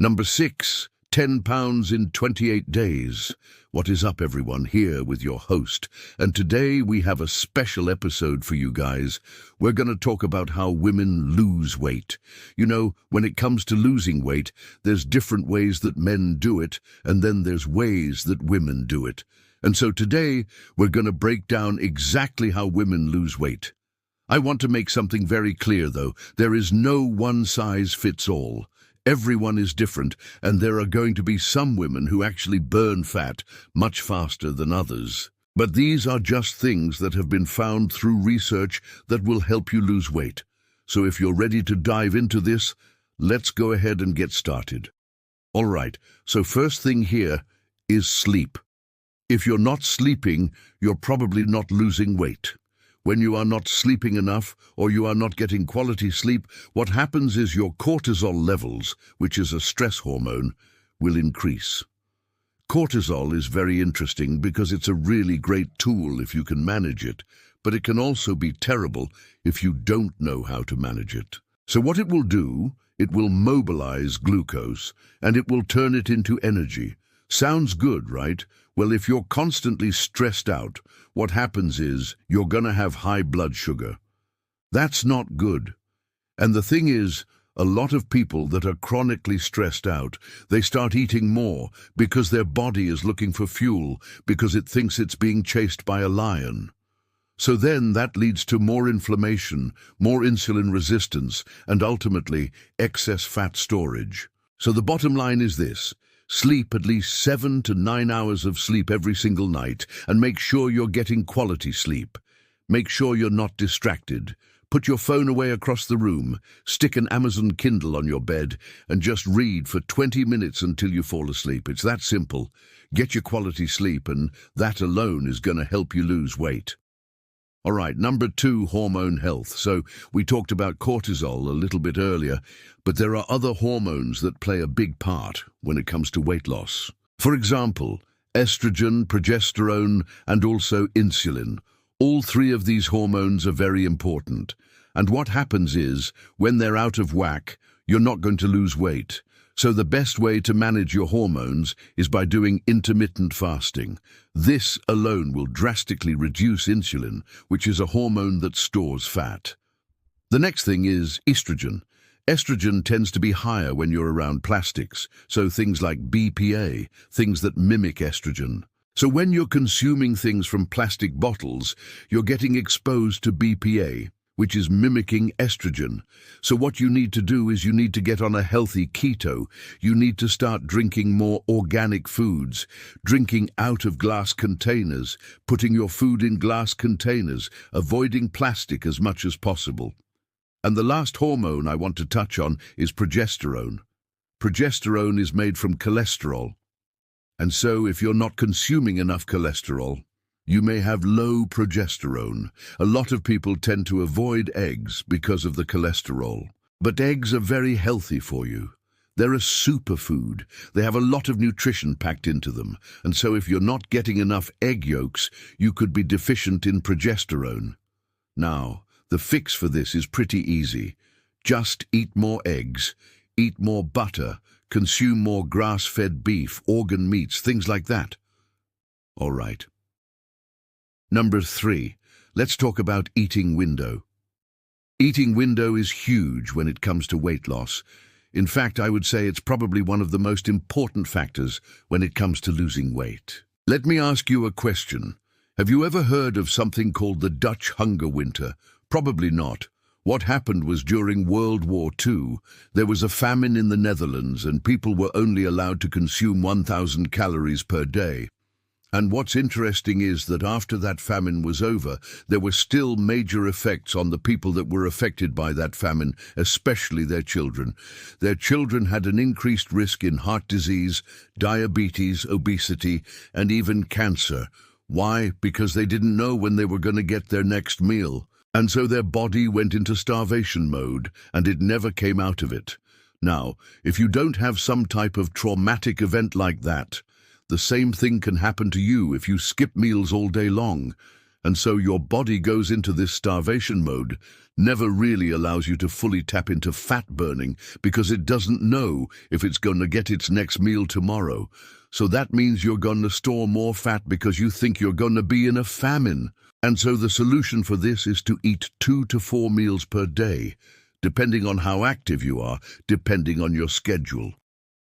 Number 6, 10 pounds in 28 days. What is up, everyone? Here with your host. And today we have a special episode for you guys. We're going to talk about how women lose weight. You know, when it comes to losing weight, there's different ways that men do it, and then there's ways that women do it. And so today we're going to break down exactly how women lose weight. I want to make something very clear, though. There is no one size fits all. Everyone is different, and there are going to be some women who actually burn fat much faster than others. But these are just things that have been found through research that will help you lose weight. So if you're ready to dive into this, let's go ahead and get started. All right, so first thing here is sleep. If you're not sleeping, you're probably not losing weight. When you are not sleeping enough or you are not getting quality sleep, what happens is your cortisol levels, which is a stress hormone, will increase. Cortisol is very interesting because it's a really great tool if you can manage it, but it can also be terrible if you don't know how to manage it. So what it will do, it will mobilize glucose and it will turn it into energy. Sounds good, right? Well, if you're constantly stressed out, what happens is you're going to have high blood sugar. That's not good. And the thing is, a lot of people that are chronically stressed out, they start eating more because their body is looking for fuel because it thinks it's being chased by a lion. So then that leads to more inflammation, more insulin resistance, and ultimately excess fat storage. So the bottom line is this. Sleep at least 7 to 9 hours of sleep every single night, and make sure you're getting quality sleep. Make sure you're not distracted. Put your phone away across the room, stick an Amazon Kindle on your bed, and just read for 20 minutes until you fall asleep. It's that simple. Get your quality sleep, and that alone is going to help you lose weight. All right, number 2, hormone health. So we talked about cortisol a little bit earlier, but there are other hormones that play a big part when it comes to weight loss. For example, estrogen, progesterone, and also insulin. All 3 of these hormones are very important. And what happens is, when they're out of whack, you're not going to lose weight. So the best way to manage your hormones is by doing intermittent fasting. This alone will drastically reduce insulin, which is a hormone that stores fat. The next thing is estrogen. Estrogen tends to be higher when you're around plastics, so things like BPA, things that mimic estrogen. So when you're consuming things from plastic bottles, you're getting exposed to BPA, which is mimicking estrogen. So what you need to do is you need to get on a healthy keto. You need to start drinking more organic foods, drinking out of glass containers, putting your food in glass containers, avoiding plastic as much as possible. And the last hormone I want to touch on is progesterone. Progesterone is made from cholesterol. And so if you're not consuming enough cholesterol, you may have low progesterone. A lot of people tend to avoid eggs because of the cholesterol. But eggs are very healthy for you. They're a superfood. They have a lot of nutrition packed into them. And so if you're not getting enough egg yolks, you could be deficient in progesterone. Now, the fix for this is pretty easy. Just eat more eggs, eat more butter, consume more grass-fed beef, organ meats, things like that. All right. Number 3, let's talk about eating window. Eating window is huge when it comes to weight loss. In fact, I would say it's probably one of the most important factors when it comes to losing weight. Let me ask you a question. Have you ever heard of something called the Dutch hunger winter? Probably not. What happened was during World War II, there was a famine in the Netherlands and people were only allowed to consume 1,000 calories per day. And what's interesting is that after that famine was over, there were still major effects on the people that were affected by that famine, especially their children. Their children had an increased risk in heart disease, diabetes, obesity, and even cancer. Why? Because they didn't know when they were going to get their next meal. And so their body went into starvation mode, and it never came out of it. Now, if you don't have some type of traumatic event like that, the same thing can happen to you if you skip meals all day long. And so your body goes into this starvation mode, never really allows you to fully tap into fat burning because it doesn't know if it's going to get its next meal tomorrow. So that means you're going to store more fat because you think you're going to be in a famine. And so the solution for this is to eat 2 to 4 meals per day, depending on how active you are, depending on your schedule.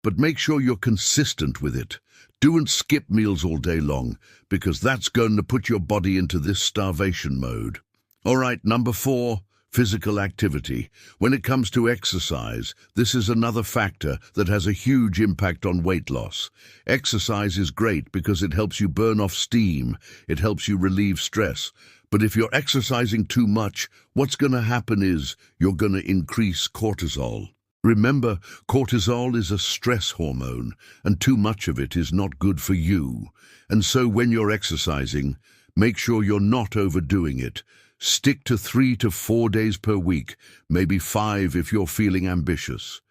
But make sure you're consistent with it. Don't skip meals all day long, because that's going to put your body into this starvation mode. All right, number 4, physical activity. When it comes to exercise, this is another factor that has a huge impact on weight loss. Exercise is great because it helps you burn off steam, it helps you relieve stress. But if you're exercising too much, what's going to happen is you're going to increase cortisol. Remember, cortisol is a stress hormone, and too much of it is not good for you. And so when you're exercising, make sure you're not overdoing it. Stick to 3 to 4 days per week, maybe 5 if you're feeling ambitious.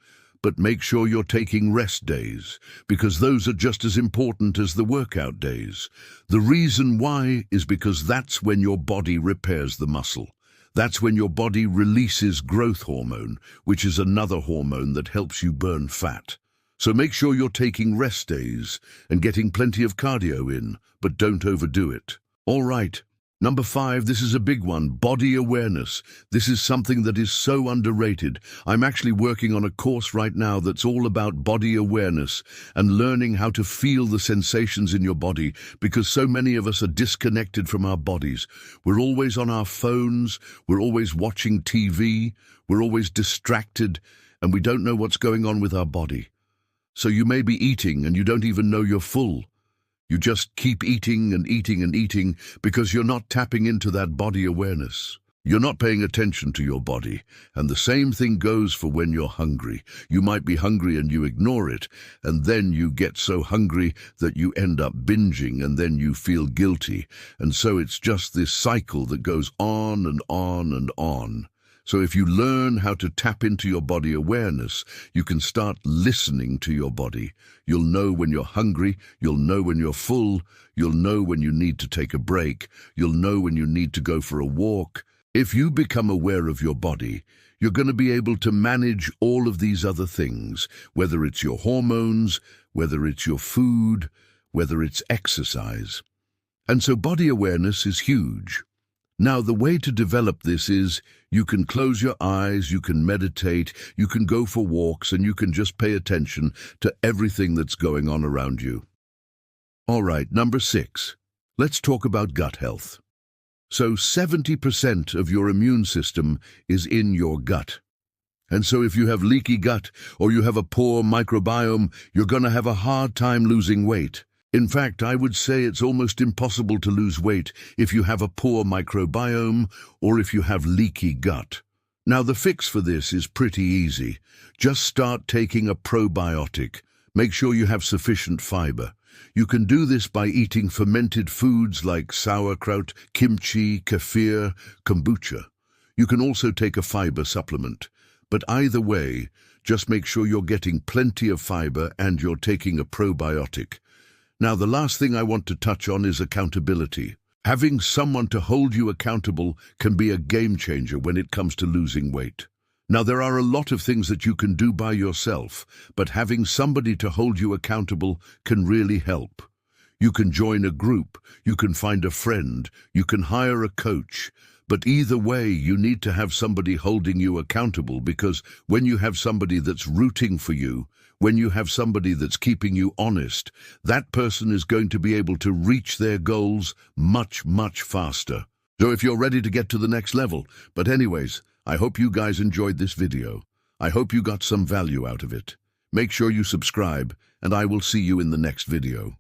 But make sure you're taking rest days, because those are just as important as the workout days. The reason why is because that's when your body repairs the muscle. That's when your body releases growth hormone, which is another hormone that helps you burn fat. So make sure you're taking rest days and getting plenty of cardio in, but don't overdo it. All right. Number 5, this is a big one, body awareness. This is something that is so underrated. I'm actually working on a course right now that's all about body awareness and learning how to feel the sensations in your body, because so many of us are disconnected from our bodies. We're always on our phones, we're always watching TV, we're always distracted, and we don't know what's going on with our body. So you may be eating and you don't even know you're full. You just keep eating and eating and eating because you're not tapping into that body awareness. You're not paying attention to your body, and the same thing goes for when you're hungry. You might be hungry and you ignore it, and then you get so hungry that you end up binging, and then you feel guilty. And so it's just this cycle that goes on and on and on. So if you learn how to tap into your body awareness, you can start listening to your body. You'll know when you're hungry, you'll know when you're full, you'll know when you need to take a break, you'll know when you need to go for a walk. If you become aware of your body, you're going to be able to manage all of these other things, whether it's your hormones, whether it's your food, whether it's exercise. And so body awareness is huge. Now, the way to develop this is you can close your eyes, you can meditate, you can go for walks, and you can just pay attention to everything that's going on around you. All right, number 6. Let's talk about gut health. So 70% of your immune system is in your gut. And so if you have leaky gut or you have a poor microbiome, you're going to have a hard time losing weight. In fact, I would say it's almost impossible to lose weight if you have a poor microbiome or if you have leaky gut. Now, the fix for this is pretty easy. Just start taking a probiotic. Make sure you have sufficient fiber. You can do this by eating fermented foods like sauerkraut, kimchi, kefir, kombucha. You can also take a fiber supplement. But either way, just make sure you're getting plenty of fiber and you're taking a probiotic. Now, the last thing I want to touch on is accountability. Having someone to hold you accountable can be a game changer when it comes to losing weight. Now, there are a lot of things that you can do by yourself, but having somebody to hold you accountable can really help. You can join a group, you can find a friend, you can hire a coach. But either way, you need to have somebody holding you accountable, because when you have somebody that's rooting for you, when you have somebody that's keeping you honest, that person is going to be able to reach their goals much, much faster. So if you're ready to get to the next level, but anyways, I hope you guys enjoyed this video. I hope you got some value out of it. Make sure you subscribe, and I will see you in the next video.